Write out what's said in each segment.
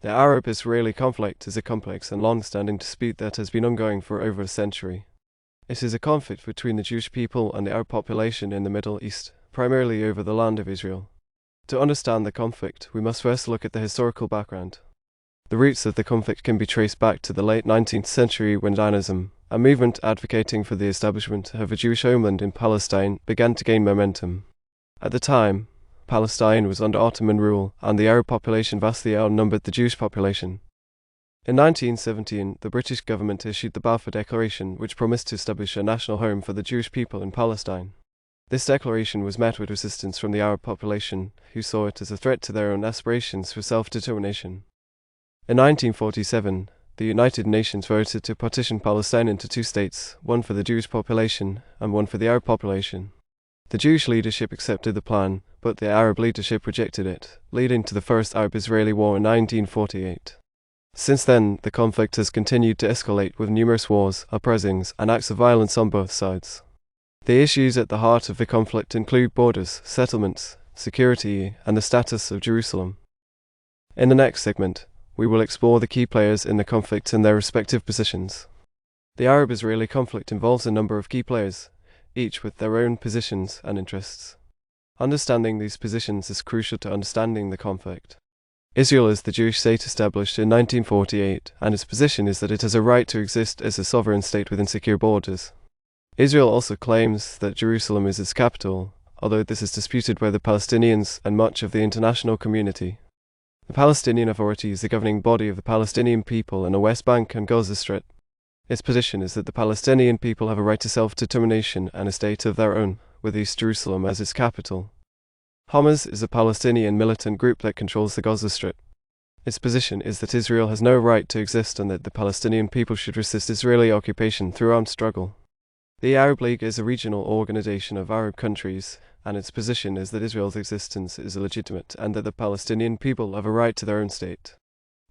The Arab-Israeli conflict is a complex and long-standing dispute that has been ongoing for over a century. It is a conflict between the Jewish people and the Arab population in the Middle East, primarily over the land of Israel. To understand the conflict, we must first look at the historical background. The roots of the conflict can be traced back to the late 19th century when Zionism, a movement advocating for the establishment of a Jewish homeland in Palestine, began to gain momentum. At the time, Palestine was under Ottoman rule, and the Arab population vastly outnumbered the Jewish population. In 1917, the British government issued the Balfour Declaration, which promised to establish a national home for the Jewish people in Palestine. This declaration was met with resistance from the Arab population, who saw it as a threat to their own aspirations for self-determination. In 1947, the United Nations voted to partition Palestine into two states, one for the Jewish population and one for the Arab population. The Jewish leadership accepted the plan, but the Arab leadership rejected it, leading to the First Arab-Israeli War in 1948. Since then, the conflict has continued to escalate with numerous wars, uprisings, and acts of violence on both sides. The issues at the heart of the conflict include borders, settlements, security, and the status of Jerusalem. In the next segment, we will explore the key players in the conflict and their respective positions. The Arab-Israeli conflict involves a number of key players, each with their own positions and interests. Understanding these positions is crucial to understanding the conflict. Israel is the Jewish state established in 1948, and its position is that it has a right to exist as a sovereign state within secure borders. Israel also claims that Jerusalem is its capital, although this is disputed by the Palestinians and much of the international community. The Palestinian Authority is the governing body of the Palestinian people in the West Bank and Gaza Strip. Its position is that the Palestinian people have a right to self-determination and a state of their own, with East Jerusalem as its capital. Hamas is a Palestinian militant group that controls the Gaza Strip. Its position is that Israel has no right to exist and that the Palestinian people should resist Israeli occupation through armed struggle. The Arab League is a regional organization of Arab countries, and its position is that Israel's existence is illegitimate and that the Palestinian people have a right to their own state.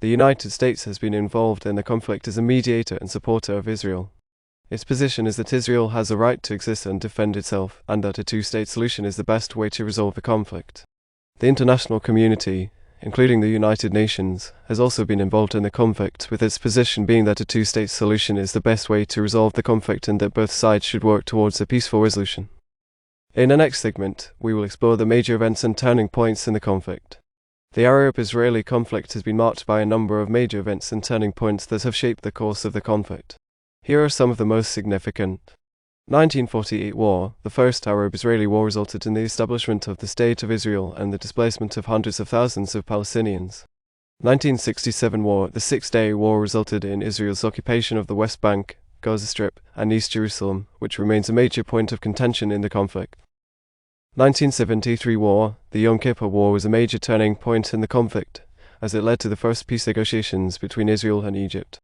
The United States has been involved in the conflict as a mediator and supporter of Israel. Its position is that Israel has a right to exist and defend itself, and that a two-state solution is the best way to resolve the conflict. The international community, including the United Nations, has also been involved in the conflict, with its position being that a two-state solution is the best way to resolve the conflict and that both sides should work towards a peaceful resolution. In the next segment, we will explore the major events and turning points in the conflict. The Arab-Israeli conflict has been marked by a number of major events and turning points that have shaped the course of the conflict. Here are some of the most significant. 1948 War. The First Arab-Israeli War resulted in the establishment of the State of Israel and the displacement of hundreds of thousands of Palestinians. 1967 War. The Six-Day War resulted in Israel's occupation of the West Bank, Gaza Strip, and East Jerusalem, which remains a major point of contention in the conflict. 1973 War. The Yom Kippur War was a major turning point in the conflict, as it led to the first peace negotiations between Israel and Egypt.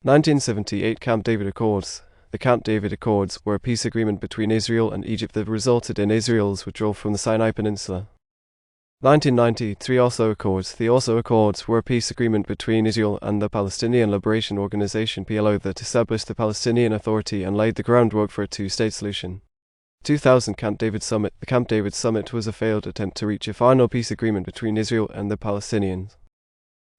1978 Camp David Accords. The Camp David Accords were a peace agreement between Israel and Egypt that resulted in Israel's withdrawal from the Sinai Peninsula. 1993 Oslo Accords. The Oslo Accords were a peace agreement between Israel and the Palestinian Liberation Organization (PLO) that established the Palestinian Authority and laid the groundwork for a two-state solution. 2000 Camp David Summit. The Camp David Summit was a failed attempt to reach a final peace agreement between Israel and the Palestinians.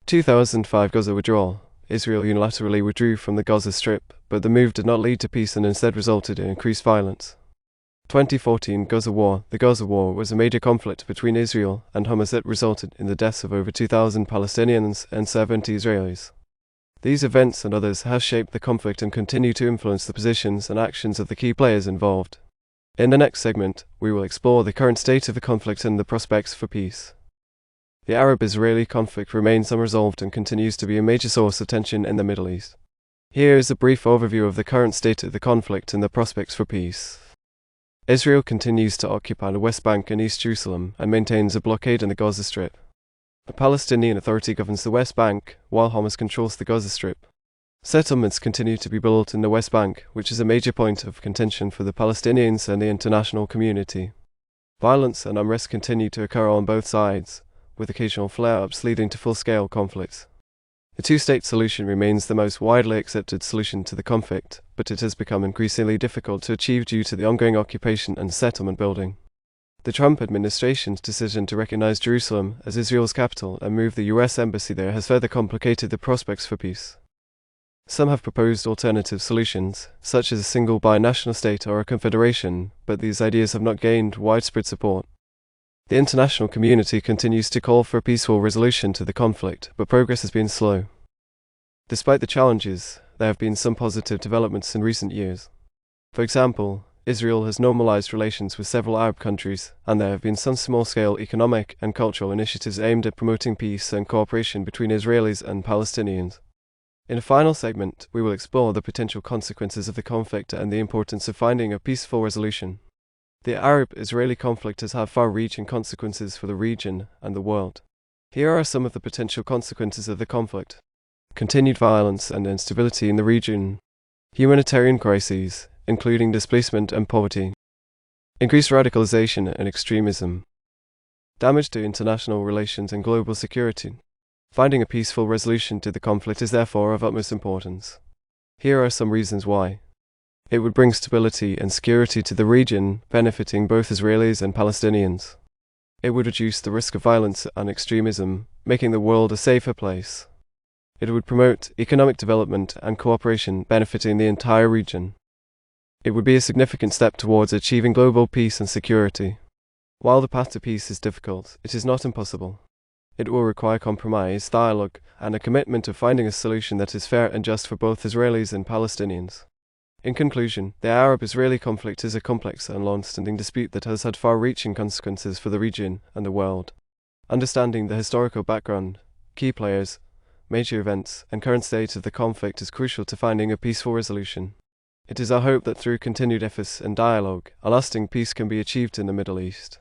2005 Gaza Withdrawal. Israel unilaterally withdrew from the Gaza Strip, but the move did not lead to peace and instead resulted in increased violence. 2014 Gaza War. The Gaza War was a major conflict between Israel and Hamas that resulted in the deaths of over 2,000 Palestinians and 70 Israelis. These events and others have shaped the conflict and continue to influence the positions and actions of the key players involved. In the next segment, we will explore the current state of the conflict and the prospects for peace. The Arab-Israeli conflict remains unresolved and continues to be a major source of tension in the Middle East. Here is a brief overview of the current state of the conflict and the prospects for peace. Israel continues to occupy the West Bank and East Jerusalem and maintains a blockade in the Gaza Strip. The Palestinian Authority governs the West Bank, while Hamas controls the Gaza Strip. Settlements continue to be built in the West Bank, which is a major point of contention for the Palestinians and the international community. Violence and unrest continue to occur on both sides, with occasional flare-ups leading to full-scale conflicts. The two-state solution remains the most widely accepted solution to the conflict, but it has become increasingly difficult to achieve due to the ongoing occupation and settlement building. The Trump administration's decision to recognize Jerusalem as Israel's capital and move the US embassy there has further complicated the prospects for peace. Some have proposed alternative solutions, such as a single binational state or a confederation, but these ideas have not gained widespread support. The international community continues to call for a peaceful resolution to the conflict, but progress has been slow. Despite the challenges, there have been some positive developments in recent years. For example, Israel has normalized relations with several Arab countries, and there have been some small-scale economic and cultural initiatives aimed at promoting peace and cooperation between Israelis and Palestinians. In a final segment, we will explore the potential consequences of the conflict and the importance of finding a peaceful resolution. The Arab-Israeli conflict has had far-reaching consequences for the region and the world. Here are some of the potential consequences of the conflict: continued violence and instability in the region, humanitarian crises, including displacement and poverty, increased radicalization and extremism, damage to international relations and global security. Finding a peaceful resolution to the conflict is therefore of utmost importance. Here are some reasons why. It would bring stability and security to the region, benefiting both Israelis and Palestinians. It would reduce the risk of violence and extremism, making the world a safer place. It would promote economic development and cooperation, benefiting the entire region. It would be a significant step towards achieving global peace and security. While the path to peace is difficult, it is not impossible. It will require compromise, dialogue, and a commitment of finding a solution that is fair and just for both Israelis and Palestinians. In conclusion, the Arab-Israeli conflict is a complex and long-standing dispute that has had far-reaching consequences for the region and the world. Understanding the historical background, key players, major events, and current state of the conflict is crucial to finding a peaceful resolution. It is our hope that through continued efforts and dialogue, a lasting peace can be achieved in the Middle East.